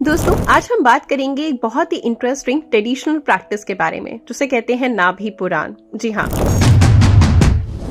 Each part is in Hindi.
दोस्तों आज हम बात करेंगे एक बहुत ही इंटरेस्टिंग ट्रेडिशनल प्रैक्टिस के बारे में जिसे कहते हैं नाभि पुराण। जी हाँ,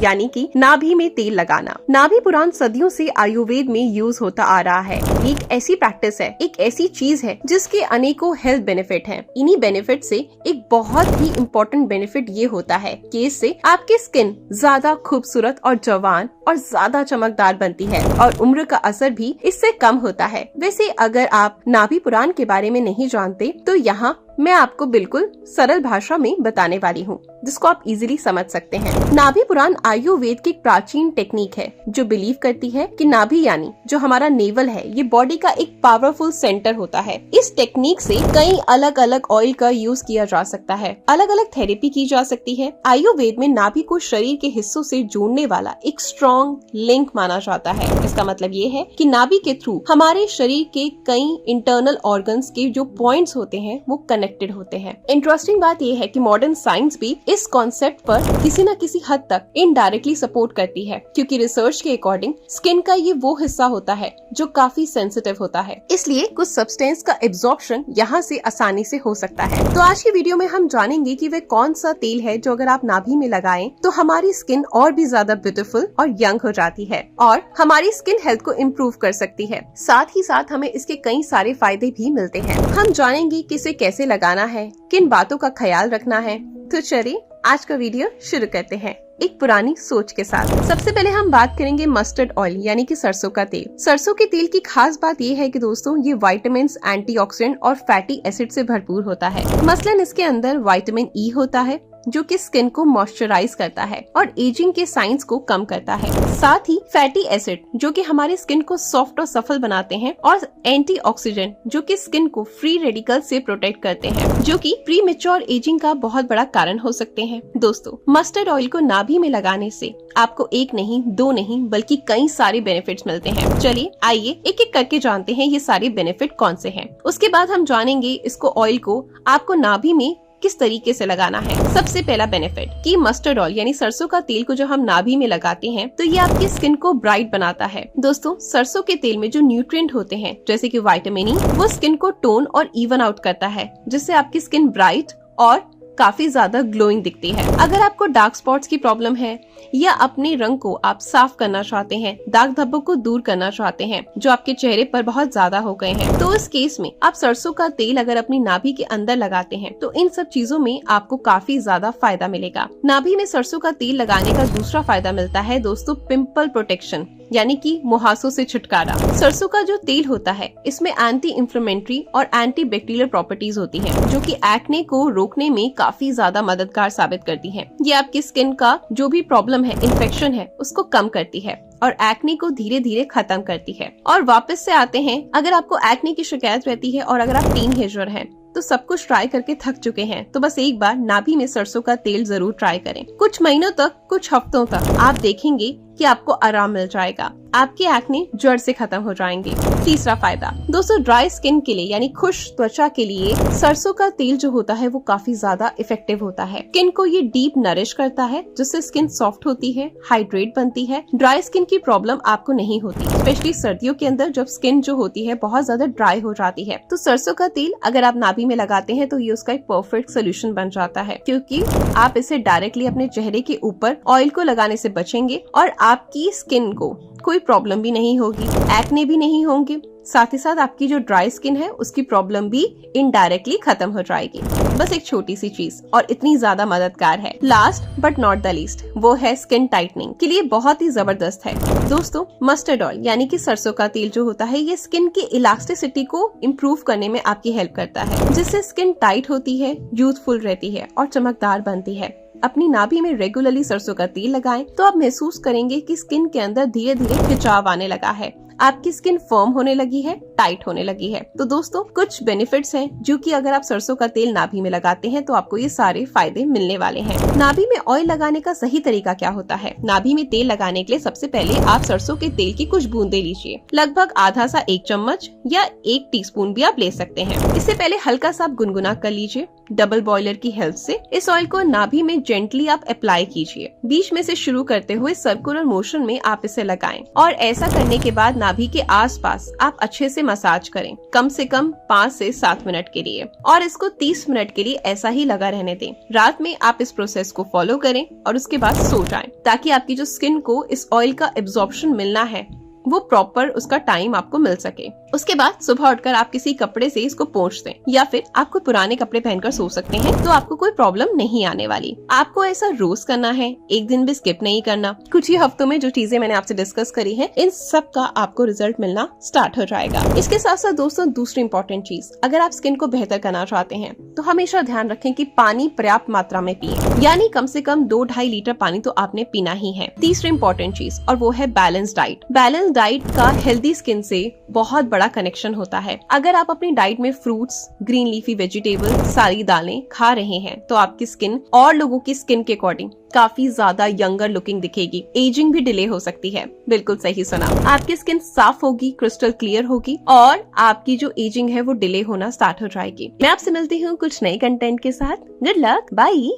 यानी कि नाभि में तेल लगाना। नाभि पुराण सदियों से आयुर्वेद में यूज होता आ रहा है। एक ऐसी प्रैक्टिस है, एक ऐसी चीज है जिसके अनेकों हेल्थ बेनिफिट हैं। इन्हीं बेनिफिट से एक बहुत ही इम्पोर्टेंट बेनिफिट ये होता है कि इससे आपकी स्किन ज्यादा खूबसूरत और जवान और ज्यादा चमकदार बनती है और उम्र का असर भी इससे कम होता है। वैसे अगर आप नाभि पुराण के बारे में नहीं जानते तो यहाँ मैं आपको बिल्कुल सरल भाषा में बताने वाली हूँ जिसको आप इजीली समझ सकते हैं। नाभि पुराण आयुर्वेद की एक प्राचीन टेक्निक है जो बिलीव करती है कि नाभि यानी जो हमारा नेवल है ये बॉडी का एक पावरफुल सेंटर होता है। इस टेक्निक से कई अलग अलग ऑयल का यूज किया जा सकता है, अलग अलग थेरेपी की जा सकती है। आयुर्वेद में नाभि को शरीर के हिस्सों से जोड़ने वाला एक स्ट्रॉन्ग लिंक माना जाता है। इसका मतलब ये है कि नाभि के थ्रू हमारे शरीर के कई इंटरनल ऑर्गन्स के जो पॉइंट्स होते हैं वो कनेक्टेड होते हैं। इंटरेस्टिंग बात यह है कि मॉडर्न साइंस भी इस कॉन्सेप्ट पर किसी न किसी हद तक इनडायरेक्टली सपोर्ट करती है, क्योंकि रिसर्च के अकॉर्डिंग स्किन का ये वो हिस्सा होता है जो काफी सेंसिटिव होता है, इसलिए कुछ सब्सटेंस का एब्जॉर्प्शन यहाँ से आसानी से हो सकता है। तो आज की वीडियो में हम जानेंगे कि वह कौन सा तेल है जो अगर आप नाभि में लगाएं तो हमारी स्किन और भी ज्यादा ब्यूटीफुल और यंग हो जाती है और हमारी स्किन हेल्थ को इम्प्रूव कर सकती है। साथ ही साथ हमें इसके कई सारे फायदे भी मिलते हैं। हम जानेंगे कि इसे कैसे लगाना है, किन बातों का ख्याल रखना है। तो चलिए आज का वीडियो शुरू करते हैं एक पुरानी सोच के साथ। सबसे पहले हम बात करेंगे मस्टर्ड ऑयल यानी कि सरसों का तेल। सरसों के तेल की खास बात ये है कि दोस्तों ये विटामिन, एंटीऑक्सीडेंट और फैटी एसिड से भरपूर होता है। मसलन इसके अंदर विटामिन ई होता है जो कि स्किन को मॉइस्चराइज करता है और एजिंग के साइंस को कम करता है। साथ ही फैटी एसिड जो कि हमारे स्किन को सॉफ्ट और सफल बनाते हैं और एंटीऑक्सीडेंट जो कि स्किन को फ्री रेडिकल से प्रोटेक्ट करते हैं, जो कि प्री मेच्योर एजिंग का बहुत बड़ा कारण हो सकते हैं। दोस्तों मस्टर्ड ऑयल को नाभि में लगाने से आपको एक नहीं, दो नहीं बल्कि कई सारे बेनिफिट्स मिलते हैं। चलिए आइए एक एक करके जानते हैं ये सारे बेनिफिट कौन से हैं। उसके बाद हम जानेंगे इसको ऑयल को आपको नाभि में किस तरीके से लगाना है। सबसे पहला बेनिफिट कि मस्टर्ड ऑयल यानी सरसों का तेल को जब हम नाभि में लगाते हैं तो ये आपकी स्किन को ब्राइट बनाता है। दोस्तों सरसों के तेल में जो न्यूट्रिएंट होते हैं जैसे कि विटामिन ई वो स्किन को टोन और इवन आउट करता है, जिससे आपकी स्किन ब्राइट और काफी ज्यादा ग्लोइंग दिखती है। अगर आपको डार्क स्पॉट्स की प्रॉब्लम है या अपने रंग को आप साफ करना चाहते हैं, दाग धब्बों को दूर करना चाहते हैं जो आपके चेहरे पर बहुत ज्यादा हो गए हैं, तो इस केस में आप सरसों का तेल अगर अपनी नाभि के अंदर लगाते हैं तो इन सब चीजों में आपको काफी ज्यादा फायदा मिलेगा। नाभि में सरसों का तेल लगाने का दूसरा फायदा मिलता है दोस्तों पिंपल प्रोटेक्शन यानी कि मुहासों से छुटकारा। सरसों का जो तेल होता है इसमें एंटी इंफ्लेमेटरी और एंटी बैक्टीरियल प्रॉपर्टीज होती हैं, जो कि एक्ने को रोकने में काफी ज्यादा मददगार साबित करती हैं। ये आपकी स्किन का जो भी प्रॉब्लम है, इन्फेक्शन है, उसको कम करती है और एक्ने को धीरे धीरे खत्म करती है। और वापस से आते हैं, अगर आपको एक्ने की शिकायत रहती है और अगर आप टीनएजर हैं तो सब कुछ ट्राई करके थक चुके हैं तो बस एक बार नाभि में सरसों का तेल जरूर ट्राई करें। कुछ महीनों तक, कुछ हफ्तों तक आप देखेंगे कि आपको आराम मिल जाएगा, आपके एक्ने जड़ से खत्म हो जाएंगे। तीसरा फायदा दोस्तों ड्राई स्किन के लिए यानी खुश त्वचा के लिए सरसों का तेल जो होता है वो काफी ज्यादा इफेक्टिव होता है। स्किन को ये डीप नरिश करता है जिससे स्किन सॉफ्ट होती है, हाइड्रेट बनती है। ड्राई स्किन की प्रॉब्लम आपको नहीं होती, स्पेशली सर्दियों के अंदर जब स्किन जो होती है बहुत ज्यादा ड्राई हो जाती है। तो सरसों का तेल अगर आप नाभि में लगाते हैं तो ये उसका एक परफेक्ट सोल्यूशन बन जाता है, क्योंकि आप इसे डायरेक्टली अपने चेहरे के ऊपर ऑयल को लगाने से बचेंगे और आपकी स्किन को कोई प्रॉब्लम भी नहीं होगी, एक्ने भी नहीं होंगे। साथ ही साथ आपकी जो ड्राई स्किन है उसकी प्रॉब्लम भी इनडायरेक्टली खत्म हो जाएगी। बस एक छोटी सी चीज और इतनी ज्यादा मददगार है। Last but not the least वो है स्किन टाइटनिंग के लिए बहुत ही जबरदस्त है। दोस्तों मस्टर्ड ऑयल यानी कि सरसों का तेल जो होता है ये स्किन की इलास्टिसिटी को इम्प्रूव करने में आपकी हेल्प करता है, जिससे स्किन टाइट होती है, यूथफुल रहती है और चमकदार बनती है। अपनी नाभि में रेगुलरली सरसों का तेल लगाएं तो आप महसूस करेंगे कि स्किन के अंदर धीरे धीरे खिंचाव आने लगा है, आपकी स्किन फर्म होने लगी है, टाइट होने लगी है। तो दोस्तों कुछ बेनिफिट्स हैं जो कि अगर आप सरसों का तेल नाभि में लगाते हैं तो आपको ये सारे फायदे मिलने वाले हैं। नाभि में ऑयल लगाने का सही तरीका क्या होता है? नाभि में तेल लगाने के लिए सबसे पहले आप सरसों के तेल की कुछ बूंदे लीजिए, लगभग आधा सा 1 चम्मच या 1 टीस्पून भी आप ले सकते हैं। इससे पहले हल्का सा आप गुनगुना कर लीजिए। डबल बॉयलर की हेल्प से इस ऑयल को नाभि में जेंटली आप अप्लाई कीजिए। बीच में से शुरू करते हुए सर्कुलर मोशन में आप इसे लगाएं और ऐसा करने के बाद नाभि के आसपास आप अच्छे से मसाज करें, कम से कम 5 से 7 मिनट के लिए, और इसको 30 मिनट के लिए ऐसा ही लगा रहने दें। रात में आप इस प्रोसेस को फॉलो करें और उसके बाद सो जाएं, ताकि आपकी जो स्किन को इस ऑयल का एब्जॉर्प्शन मिलना है वो प्रॉपर उसका टाइम आपको मिल सके। उसके बाद सुबह उठकर आप किसी कपड़े से इसको पोंछ दें, या फिर आप कोई पुराने कपड़े पहनकर सो सकते हैं, तो आपको कोई प्रॉब्लम नहीं आने वाली। आपको ऐसा रोज करना है, एक दिन भी स्किप नहीं करना। कुछ ही हफ्तों में जो चीजें मैंने आपसे डिस्कस करी है, इन सब का आपको रिजल्ट मिलना स्टार्ट हो जाएगा। इसके साथ साथ दोस्तों, दूसरी इंपॉर्टेंट चीज, अगर आप स्किन को बेहतर करना चाहते हैं तो हमेशा ध्यान रखें कि पानी पर्याप्त मात्रा में पिए, यानी कम से कम 2-2.5 लीटर पानी तो आपने पीना ही है। तीसरी इंपॉर्टेंट चीज, और वो है बैलेंस डाइट। बैलेंस डाइट का हेल्दी स्किन से बहुत बड़ा कनेक्शन होता है। अगर आप अपनी डाइट में फ्रूट्स, ग्रीन लीफी वेजिटेबल, सारी दालें खा रहे हैं, तो आपकी स्किन और लोगों की स्किन के अकॉर्डिंग काफी ज्यादा यंगर लुकिंग दिखेगी, एजिंग भी डिले हो सकती है। बिल्कुल सही सुना, आपकी स्किन साफ होगी, क्रिस्टल क्लियर होगी, और आपकी जो एजिंग है वो डिले होना स्टार्ट हो जाएगी। मैं आपसे मिलती हूँ कुछ नए कंटेंट के साथ। Good luck, bye.